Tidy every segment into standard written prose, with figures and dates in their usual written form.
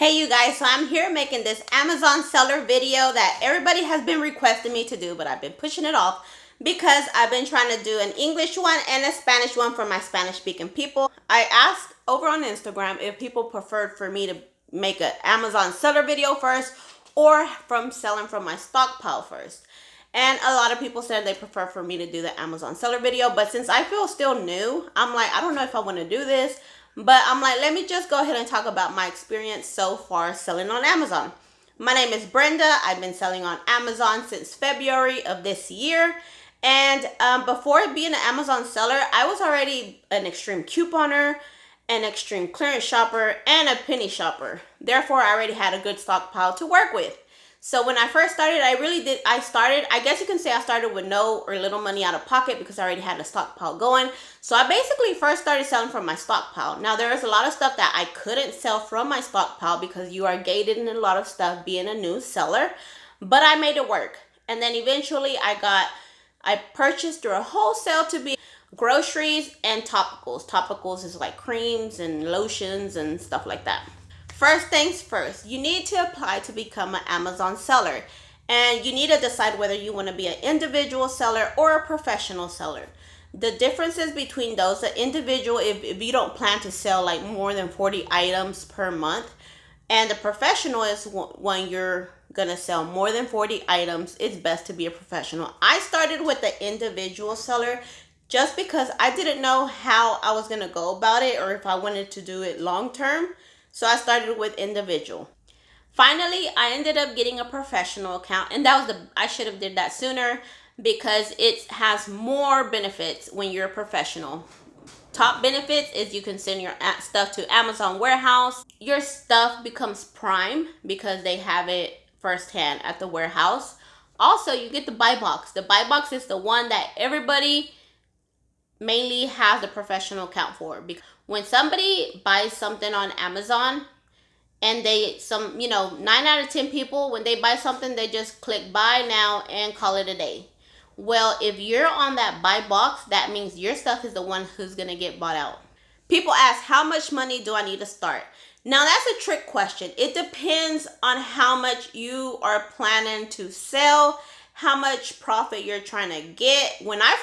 Hey you guys, so I'm here making this Amazon seller video that everybody has been requesting me to do, but I've been pushing it off because I've been trying to do an English one and a Spanish one for my Spanish speaking people. I asked over on Instagram if people preferred for me to make an Amazon seller video first or from selling from my stockpile first. And a lot of people said they prefer for me to do the Amazon seller video, but since I feel still new, I'm like, I don't know if I want to do this. But I'm like, let me just go ahead and talk about my experience so far selling on Amazon. My name is Brenda. I've been selling on Amazon since February of this year. And before being an Amazon seller, I was already an extreme couponer, an extreme clearance shopper, and a penny shopper. Therefore, I already had a good stockpile to work with. So when I first started, I guess you can say I started with no or little money out of pocket because I already had a stockpile going. So I basically first started selling from my stockpile. Now there is a lot of stuff that I couldn't sell from my stockpile because you are gated in a lot of stuff being a new seller, but I made it work. And then eventually I purchased through a wholesale to be groceries and topicals. Topicals is like creams and lotions and stuff like that. First things first, you need to apply to become an Amazon seller, and you need to decide whether you want to be an individual seller or a professional seller. The differences between those, the individual, if you don't plan to sell like more than 40 items per month, and the professional is when you're gonna sell more than 40 items, it's best to be a professional. I started with the individual seller just because I didn't know how I was gonna go about it or if I wanted to do it long term. So I started with individual. Finally, I ended up getting a professional account, and I should have did that sooner because it has more benefits when you're a professional. Top benefits is you can send your stuff to Amazon warehouse. Your stuff becomes prime because they have it firsthand at the warehouse. Also, you get the buy box. The buy box is the one that everybody mainly has the professional account for, because when somebody buys something on Amazon and 9 out of 10 people, when they buy something, they just click buy now and call it a day. Well, if you're on that buy box, that means your stuff is the one who's going to get bought out. People ask, how much money do I need to start? Now, that's a trick question. It depends on how much you are planning to sell, how much profit you're trying to get. When I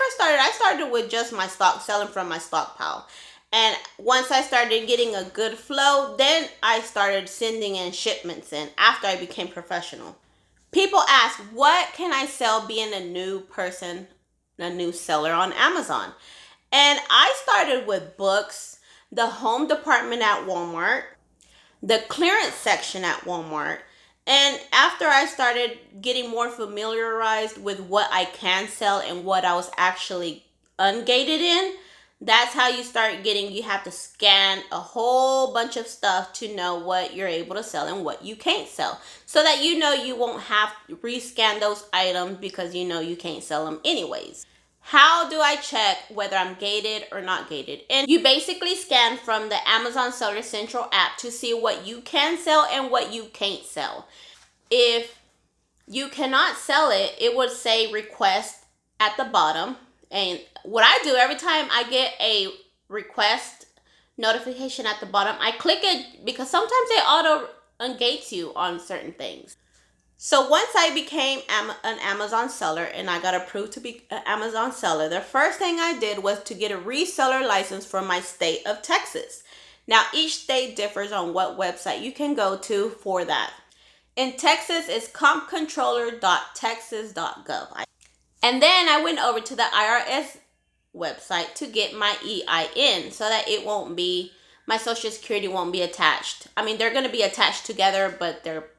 started with just my stock, selling from my stockpile. And once I started getting a good flow, then I started sending in shipments in after I became professional. People ask, what can I sell being a new person, a new seller on Amazon? And I started with books, the home department at Walmart, the clearance section at Walmart. And after I started getting more familiarized with what I can sell and what I was actually ungated in, that's how you start you have to scan a whole bunch of stuff to know what you're able to sell and what you can't sell. So that you won't have to rescan those items because you can't sell them anyways. How do I check whether I'm gated or not gated? And you basically scan from the Amazon Seller Central app to see what you can sell and what you can't sell. If you cannot sell it, it would say request at the bottom. And what I do every time I get a request notification at the bottom, I click it because sometimes they auto ungates you on certain things. So once I became an Amazon seller and I got approved to be an Amazon seller, the first thing I did was to get a reseller license from my state of Texas. Now, each state differs on what website you can go to for that. In Texas, it's compcontroller.texas.gov. And then I went over to the IRS website to get my EIN so that my Social Security won't be attached. I mean, they're going to be attached together, but they're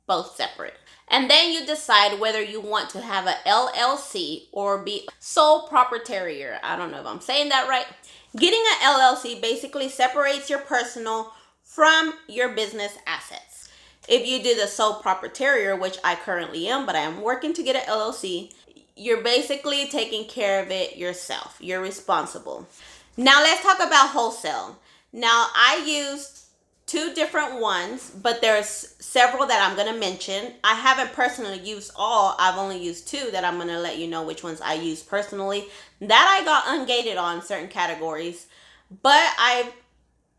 both separate. And then you decide whether you want to have a LLC or be sole proprietor. I don't know if I'm saying that right. Getting an LLC basically separates your personal from your business assets. If you do the sole proprietor, which I currently am, but I am working to get an LLC, you're basically taking care of it yourself. You're responsible. Now let's talk about wholesale. Now I use 2 different ones, but there's several that I'm going to mention. I haven't personally used all. I've only used 2 that I'm going to let you know which ones I use personally. That I got ungated on certain categories, but I've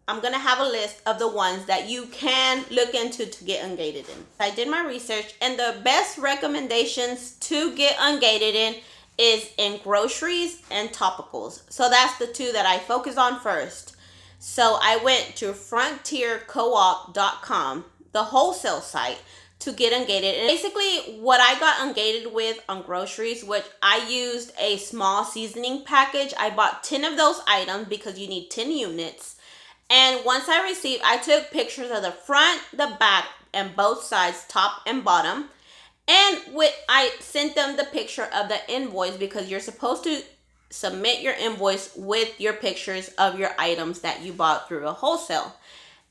I'm going to have a list of the ones that you can look into to get ungated in. I did my research, and the best recommendations to get ungated in is in groceries and topicals. So that's the two that I focus on first. So I went to frontiercoop.com, the wholesale site, to get ungated. And basically what I got ungated with on groceries, which I used a small seasoning package. I bought 10 of those items because you need 10 units. And once I received, I took pictures of the front, the back, and both sides, top and bottom. And I sent them the picture of the invoice, because you're supposed to submit your invoice with your pictures of your items that you bought through a wholesale.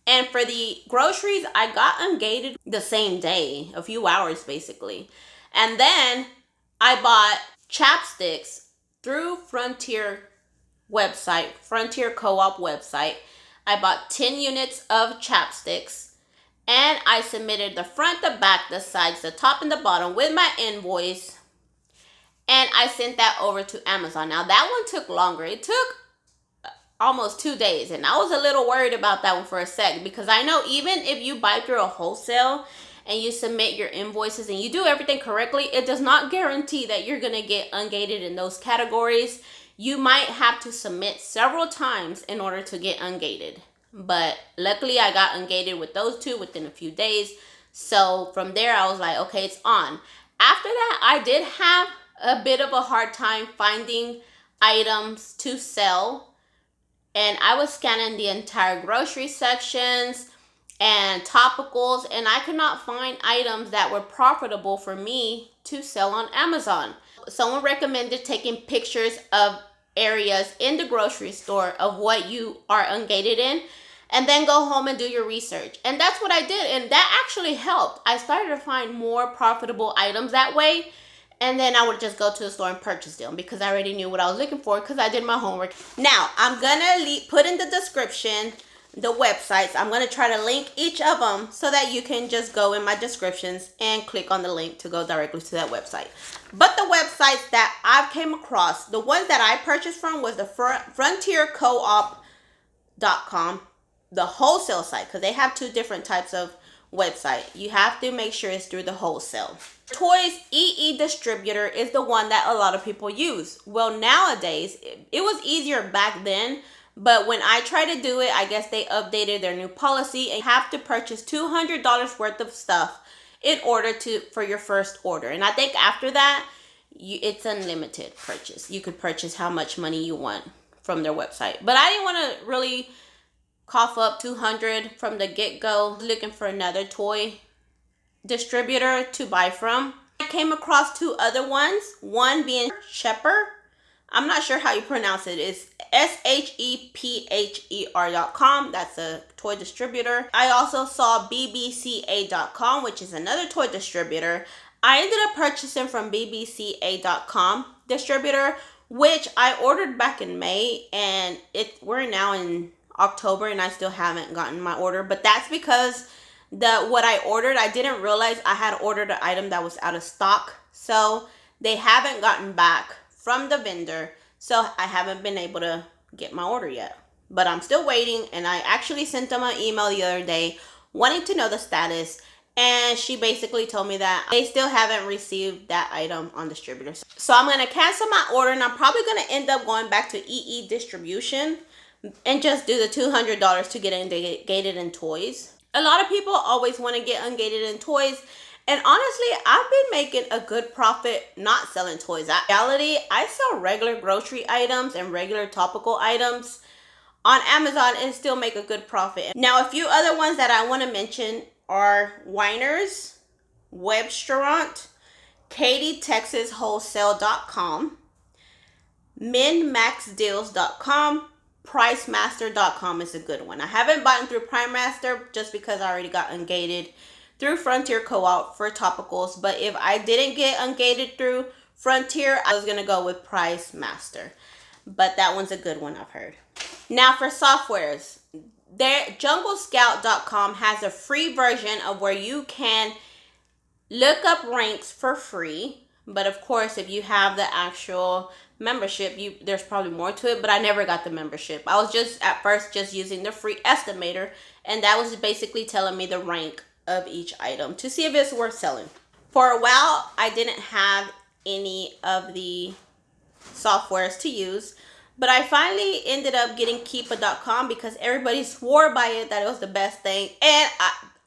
And for the groceries, I got ungated the same day, a few hours basically. And then I bought chapsticks through Frontier Co-op website. I bought 10 units of chapsticks, and I submitted the front, the back, the sides, the top, and the bottom with my invoice. And I sent that over to Amazon. Now that one took longer. It took almost 2 days, and I was a little worried about that one for a sec, because I know even if you buy through a wholesale and you submit your invoices and you do everything correctly, it does not guarantee that you're gonna get ungated in those categories. You might have to submit several times in order to get ungated. But luckily I got ungated with those two within a few days. So from there I was like, okay, it's on. After that, I did have a bit of a hard time finding items to sell. And I was scanning the entire grocery sections and topicals, and I could not find items that were profitable for me to sell on Amazon. Someone recommended taking pictures of areas in the grocery store of what you are ungated in, and then go home and do your research. And that's what I did, and that actually helped. I started to find more profitable items that way. And then I would just go to the store and purchase them, because I already knew what I was looking for, because I did my homework. Now, I'm going to put in the description the websites. I'm going to try to link each of them so that you can just go in my descriptions and click on the link to go directly to that website. But the websites that I've came across, the ones that I purchased from was the frontiercoop.com, the wholesale site, because they have two different types of website. You have to make sure it's through the wholesale. Toys eedistributor is the one that a lot of people use. Well, nowadays, it was easier back then, but when I tried to do it, I guess they updated their new policy, and you have to purchase $200 worth of stuff in order for your first order. And I think after that, it's unlimited purchase. You could purchase how much money you want from their website. But I didn't want to really cough up $200 from the get-go. Looking for another toy distributor to buy from. I came across two other ones, one being Shepher. I'm not sure how you pronounce it. It's shepher.com. That's a toy distributor. I also saw bbcw.com, which is another toy distributor. I ended up purchasing from bbcw.com distributor, which I ordered back in May, and we're now in October and I still haven't gotten my order. But that's because what I ordered, I didn't realize I had ordered an item that was out of stock. So they haven't gotten back from the vendor. So I haven't been able to get my order yet. But I'm still waiting, and I actually sent them an email the other day wanting to know the status. And she basically told me that they still haven't received that item on distributor. So I'm going to cancel my order, and I'm probably going to end up going back to eedistribution and just do the $200 to get ungated in toys. A lot of people always want to get ungated in toys, and honestly, I've been making a good profit not selling toys. In reality, I sell regular grocery items and regular topical items on Amazon and still make a good profit. Now, a few other ones that I want to mention are Wieners, Webstaurant, katytxwholesale.com, minmaxdeals.com, pricemaster.com is a good one. I haven't bought through pricemaster just because I already got ungated through Frontier Co-op for topicals. But if I didn't get ungated through Frontier, I was going to go with Pricemaster. But that one's a good one, I've heard. Now for softwares, junglescout.com has a free version of where you can look up ranks for free. But of course, if you have the actual membership, there's probably more to it, but I never got the membership. I was just at first just using the free estimator, and that was basically telling me the rank of each item to see if it's worth selling. For a while, I didn't have any of the softwares to use, but I finally ended up getting keepa.com because everybody swore by it that it was the best thing, and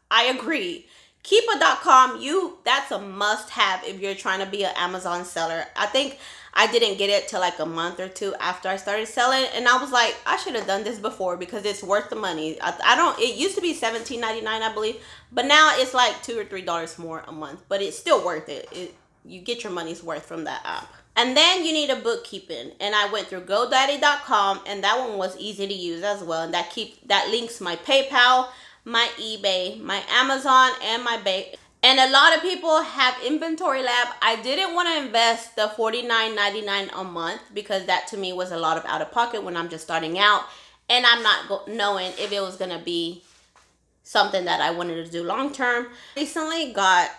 I agree. Keepa.com, that's a must-have if you're trying to be an Amazon seller. I think I didn't get it till like a month or two after I started selling, and I was like, I should have done this before because it's worth the money. It used to be $17.99, I believe, but now it's like $2 or $3 more a month, but it's still worth it. You get your money's worth from that app. And then you need a bookkeeping, and I went through godaddy.com, and that one was easy to use as well, and that links my PayPal, my eBay, my Amazon, and my bank. And a lot of people have Inventory Lab. I didn't want to invest the $49.99 a month because that to me was a lot of out of pocket when I'm just starting out, and I'm not knowing if it was going to be something that I wanted to do long term. Recently got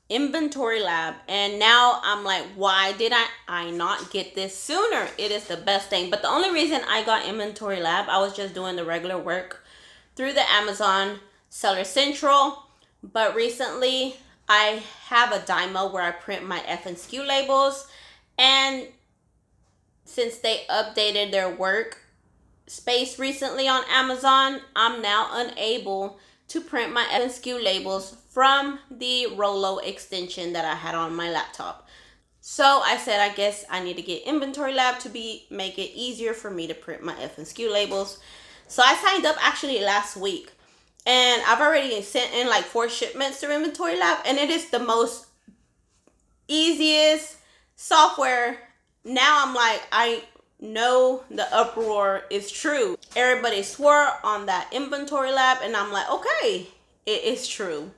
Inventory Lab, and now I'm like, why did I not get this sooner? It is the best thing. But the only reason I got Inventory Lab, I was just doing the regular work through the Amazon Seller Central. But recently I have a Dymo where I print my FNSKU labels, and since they updated their work space recently on Amazon, I'm now unable to print my FNSKU labels from the Rollo extension that I had on my laptop. So I said, I guess I need to get Inventory Lab to make it easier for me to print my FNSKU labels. So I signed up actually last week, and I've already sent in like 4 shipments to Inventory Lab, and it is the most easiest software. Now I'm like, I know the uproar is true. Everybody swore on that Inventory Lab, and I'm like, okay, it is true.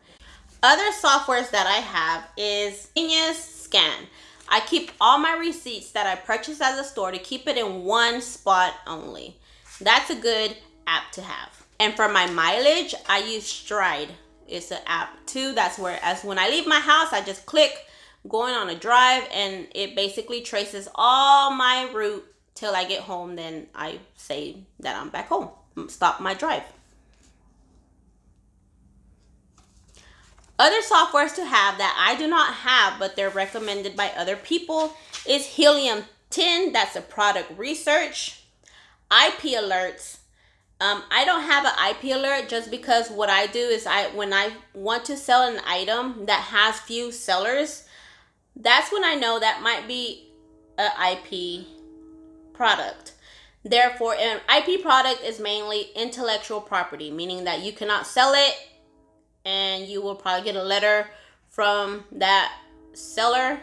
Other softwares that I have is Genius Scan. I keep all my receipts that I purchase at the store to keep it in one spot only. That's a good app to have. And for my mileage, I use Stride. It's an app too. That's where, as when I leave my house, I just click going on a drive, and it basically traces all my route till I get home. Then I say that I'm back home. Stop my drive. Other softwares to have that I do not have, but they're recommended by other people, is Helium 10. That's a product research. ipalert. I don't have an IP alert just because what I do is when I want to sell an item that has few sellers, that's when I know that might be an IP product. Therefore, an IP product is mainly intellectual property, meaning that you cannot sell it, and you will probably get a letter from that seller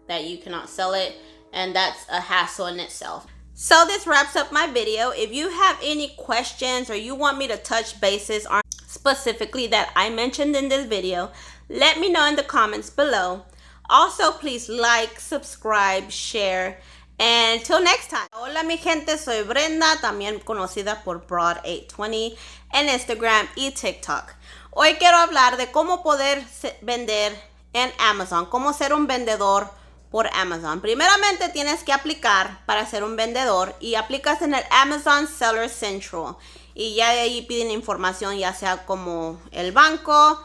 that you cannot sell it, and that's a hassle in itself. So this wraps up my video. If you have any questions or you want me to touch bases on specifically that I mentioned in this video, let me know in the comments below. Also, please like, subscribe, share, and until next time. Hola mi gente, soy Brenda, también conocida por Broad820 en Instagram y TikTok. Hoy quiero hablar de cómo poder vender en Amazon, cómo ser un vendedor por Amazon. Primeramente tienes que aplicar para ser un vendedor, y aplicas en el Amazon Seller Central, y ya de ahí piden información, ya sea como el banco,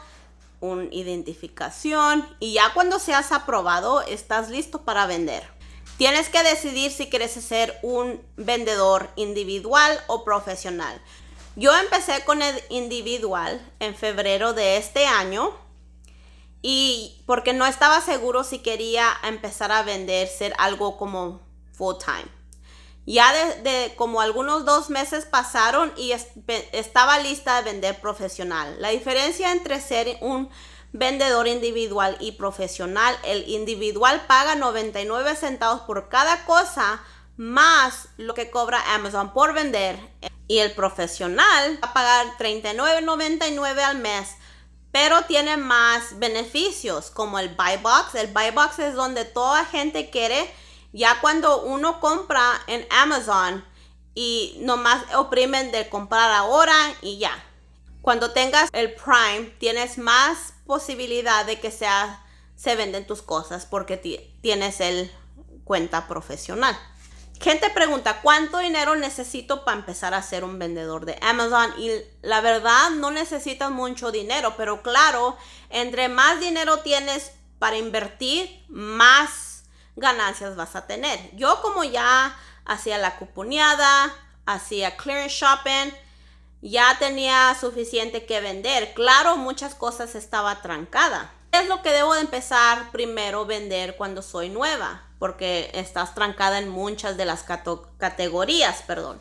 una identificación, y ya cuando seas aprobado estás listo para vender. Tienes que decidir si quieres ser un vendedor individual o profesional. Yo empecé con el individual en febrero de este año, y porque no estaba seguro si quería empezar a vender, ser algo como full time. Ya de como algunos 2 meses pasaron y estaba lista de vender profesional. La diferencia entre ser un vendedor individual y profesional: el individual paga 99 centavos por cada cosa, más lo que cobra Amazon por vender, y el profesional va a pagar $39.99 al mes, pero tiene más beneficios como el buy box. El buy box es donde toda gente quiere. Ya cuando uno compra en Amazon y nomás oprimen de comprar ahora y ya. Cuando tengas el Prime, tienes más posibilidad de que sea se venden tus cosas porque tienes el cuenta profesional. Gente pregunta, ¿cuánto dinero necesito para empezar a ser un vendedor de Amazon? Y la verdad, no necesitas mucho dinero, pero claro, entre más dinero tienes para invertir, más ganancias vas a tener. Yo como ya hacía la cuponeada, hacía clearance shopping, ya tenía suficiente que vender. Claro, muchas cosas estaba trancada. ¿Qué es lo que debo de empezar primero a vender cuando soy nueva? Porque estás trancada en muchas de las categorías, perdón.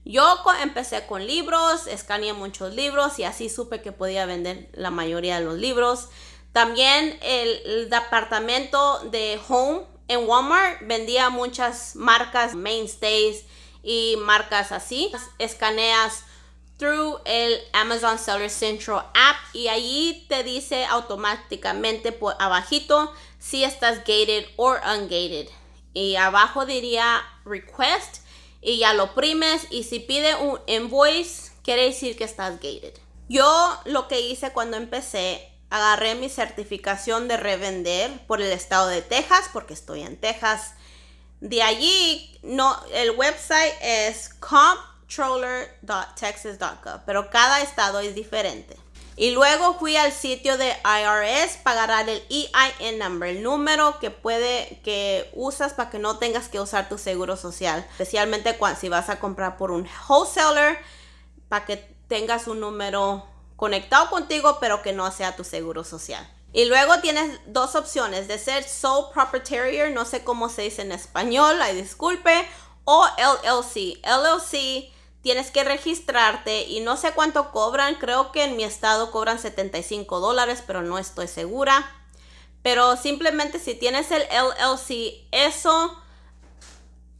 Yo empecé con libros, escaneé muchos libros y así supe que podía vender la mayoría de los libros. También el departamento de home en Walmart vendía muchas marcas, mainstays y marcas así. Escaneas through el Amazon Seller Central app y allí te dice automáticamente por abajito si estás gated o ungated. Y abajo diría request y ya lo oprimes y si pide un invoice quiere decir que estás gated. Yo lo que hice cuando empecé, agarré mi certificación de revender por el estado de Texas porque estoy en Texas. De allí, el website es comptroller.texas.gov, pero cada estado es diferente. Y luego fui al sitio de IRS para agarrar el EIN number, el número que usas para que no tengas que usar tu seguro social, especialmente si vas a comprar por un wholesaler, para que tengas un número conectado contigo, pero que no sea tu seguro social. Y luego tienes dos opciones de ser sole proprietor, no sé cómo se dice en español, ay disculpe, o LLC. LLC tienes que registrarte y no sé cuánto cobran, creo que en mi estado cobran $75, pero no estoy segura. Pero simplemente si tienes el LLC, eso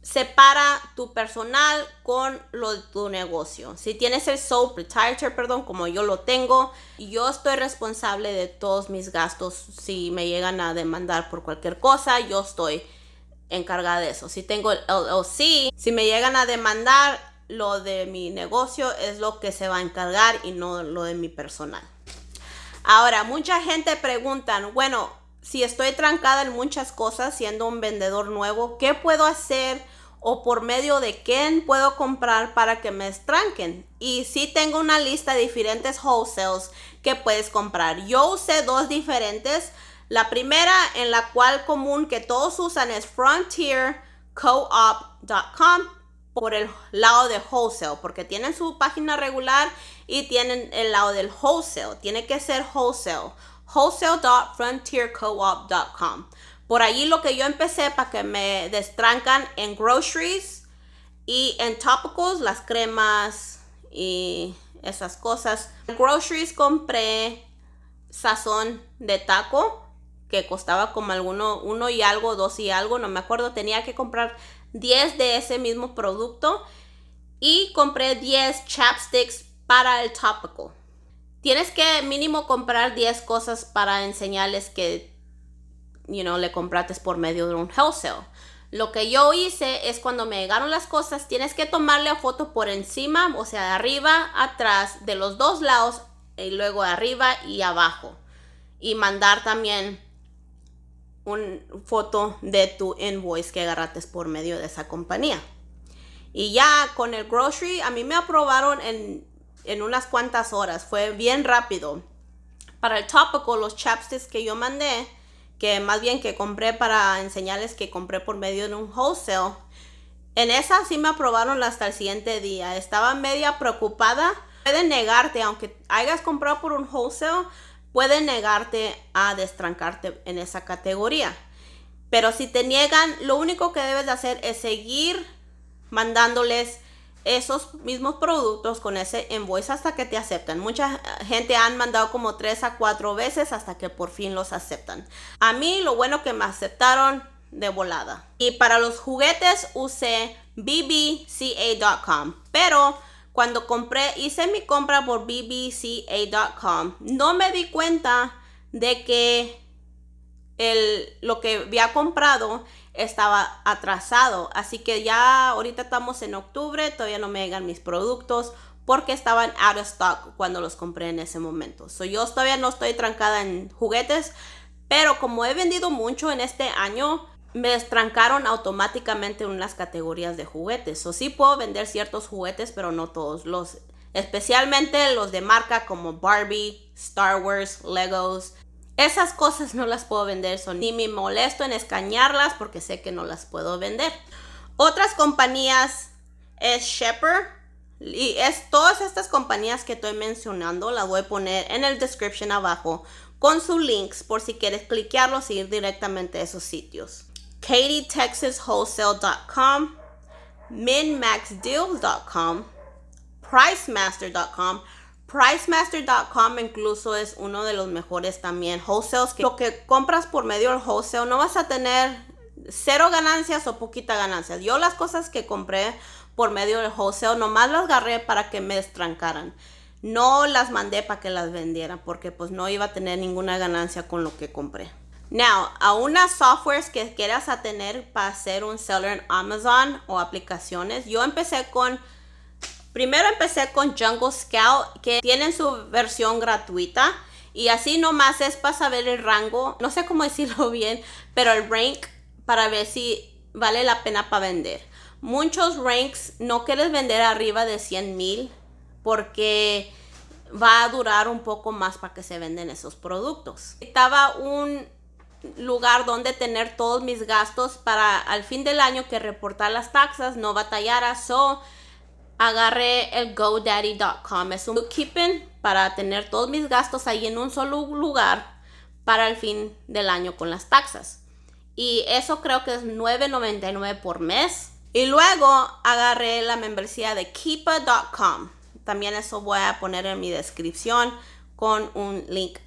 separa tu personal con lo de tu negocio. Si tienes el sole proprietor, como yo lo tengo, yo estoy responsable de todos mis gastos. Si me llegan a demandar por cualquier cosa, yo estoy encargada de eso. Si tengo el LLC, si me llegan a demandar, lo de mi negocio es lo que se va a encargar y no lo de mi personal. Ahora, mucha gente pregunta, bueno, si estoy trancada en muchas cosas siendo un vendedor nuevo, ¿qué puedo hacer o por medio de quién puedo comprar para que me destranquen? Y sí tengo una lista de diferentes wholesales que puedes comprar. Yo usé dos diferentes. La primera, en la cual común que todos usan, es frontiercoop.com por el lado de wholesale, porque tienen su página regular y tienen el lado del wholesale. Tiene que ser wholesale. wholesale.frontiercoop.com. Por allí lo que yo empecé para que me destrancan en groceries y en topicals, las cremas y esas cosas. En groceries compré sazón de taco que costaba como uno y algo, 2 y algo, no me acuerdo. Tenía que comprar 10 de ese mismo producto y compré 10 chapsticks para el topical. Tienes que mínimo comprar 10 cosas para enseñarles que le compraste por medio de un wholesale. Lo que yo hice es cuando me llegaron las cosas, tienes que tomarle foto por encima, o sea, de arriba, atrás, de los dos lados, y luego de arriba y abajo. Y mandar también una foto de tu invoice que agarraste por medio de esa compañía. Y ya con el grocery, a mí me aprobaron en unas cuantas horas. Fue bien rápido. Para el topical, los chapsticks que yo mandé, que más bien que compré para enseñarles que compré por medio de un wholesale, en esa sí me aprobaron hasta el siguiente día. Estaba media preocupada. Pueden negarte, aunque hayas comprado por un wholesale, pueden negarte a destrancarte en esa categoría. Pero si te niegan, lo único que debes de hacer es seguir mandándoles esos mismos productos con ese invoice hasta que te aceptan. Mucha gente han mandado como 3 a 4 veces hasta que por fin los aceptan. A mí lo bueno que me aceptaron de volada. Y para los juguetes usé bbcw.com, pero cuando hice mi compra por bbcw.com, no me di cuenta de que lo que había comprado estaba atrasado. Así que ya ahorita estamos en octubre, todavía no me llegan mis productos porque estaban out of stock cuando los compré en ese momento. Yo todavía no estoy trancada en juguetes, Pero como he vendido mucho en este año, me estrancaron automáticamente en unas categorías de juguetes. O sí puedo vender ciertos juguetes, pero no todos. Especialmente los de marca como Barbie, Star Wars, Legos. Esas cosas no las puedo vender, ni me molesto en escanearlas porque sé que no las puedo vender. Otras compañías es Shepher, y todas estas compañías que estoy mencionando las voy a poner en el description abajo con sus links por si quieres cliquearlos y ir directamente a esos sitios. katytxwholesale.com, minmaxdeals.com, pricemaster.com. Pricemaster.com incluso es uno de los mejores también wholesales. Lo que compras por medio del wholesale no vas a tener cero ganancias o poquita ganancias. Yo las cosas que compré por medio del wholesale nomás las agarré para que me estrancaran. No las mandé para que las vendieran porque pues no iba a tener ninguna ganancia con lo que compré. Now, a unas softwares que quieras tener para ser un seller en Amazon o aplicaciones, primero empecé con junglescout, que tienen su versión gratuita. Y así nomás es para saber el rango, no sé cómo decirlo bien, pero el rank para ver si vale la pena para vender. Muchos ranks no quieres vender arriba de 100,000 porque va a durar un poco más para que se venden esos productos. Estaba un lugar donde tener todos mis gastos para al fin del año que reportar las taxas, no batallara. Agarré el godaddy.com. Es un bookeeping para tener todos mis gastos ahí en un solo lugar para el fin del año con las taxas. Y eso creo que es $9.99 por mes. Y luego agarré la membresía de keepa.com. También eso voy a poner en mi descripción con un link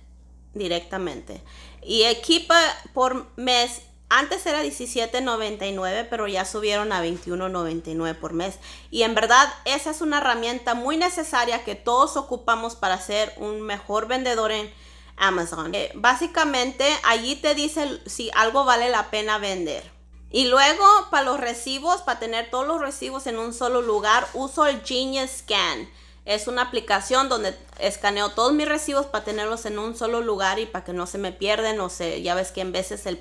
directamente. Y el keepa por mes antes era $17.99, pero ya subieron a $21.99 por mes. Y en verdad esa es una herramienta muy necesaria que todos ocupamos para ser un mejor vendedor en Amazon. Básicamente allí te dice si algo vale la pena vender. Y luego para los recibos, para tener todos los recibos en un solo lugar, uso el Genius Scan. Es una aplicación donde escaneo todos mis recibos para tenerlos en un solo lugar y para que no se me pierden. O sea, ya ves que en veces el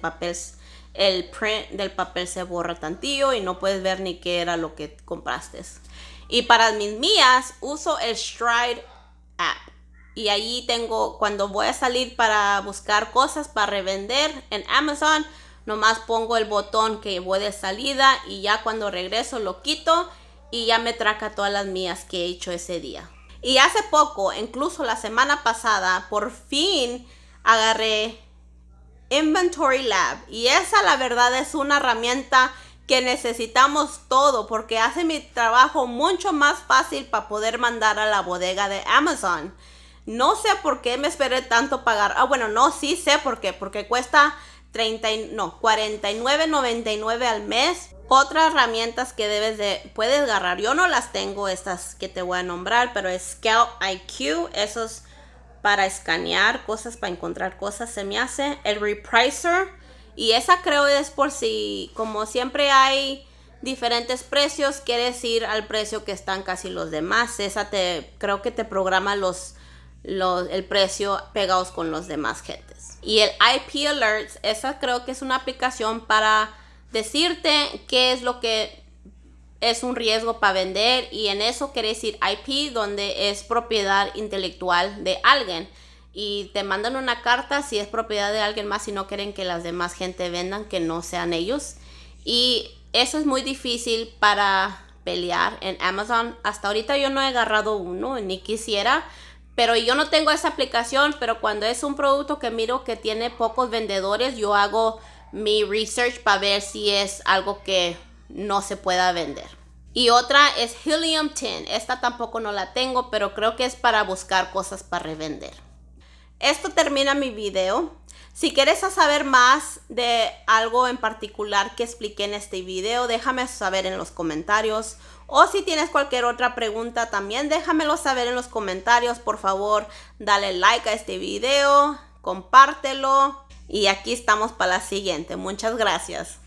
print del papel se borra tantillo y no puedes ver ni qué era lo que compraste. Y para mis mías uso el Stride app. Y allí tengo, cuando voy a salir para buscar cosas para revender en Amazon, nomás pongo el botón que voy de salida y ya cuando regreso lo quito y ya me traca todas las mías que he hecho ese día. Y hace poco, incluso la semana pasada, por fin agarré Inventory Lab. Y esa la verdad es una herramienta que necesitamos todo porque hace mi trabajo mucho más fácil para poder mandar a la bodega de Amazon. No sé por qué me esperé tanto pagar. Bueno, no, sí sé por qué. Porque cuesta $49.99 al mes. Otras herramientas que puedes agarrar. Yo no las tengo, estas que te voy a nombrar, pero es scoutiq. Eso es para escanear cosas, para encontrar cosas, se me hace. El repricer. Y esa creo es por si, como siempre hay diferentes precios, quieres ir al precio que están casi los demás. Esa creo que te programa el precio pegados con los demás gentes. Y el ipalert, esa creo que es una aplicación para decirte qué es lo que es un riesgo para vender, y en eso quiere decir IP, donde es propiedad intelectual de alguien, y te mandan una carta si es propiedad de alguien más y no quieren que las demás gente vendan, que no sean ellos. Y eso es muy difícil para pelear en Amazon. Hasta ahorita yo no he agarrado uno, ni quisiera, pero yo no tengo esa aplicación. Pero cuando es un producto que miro que tiene pocos vendedores, yo hago mi research para ver si es algo que no se pueda vender. Y otra es Helium Tin. Esta tampoco no la tengo, pero creo que es para buscar cosas para revender. Esto termina mi video. Si quieres saber más de algo en particular que expliqué en este video, déjame saber en los comentarios. O si tienes cualquier otra pregunta también, déjamelo saber en los comentarios. Por favor, dale like a este video, compártelo. Y aquí estamos para la siguiente. Muchas gracias.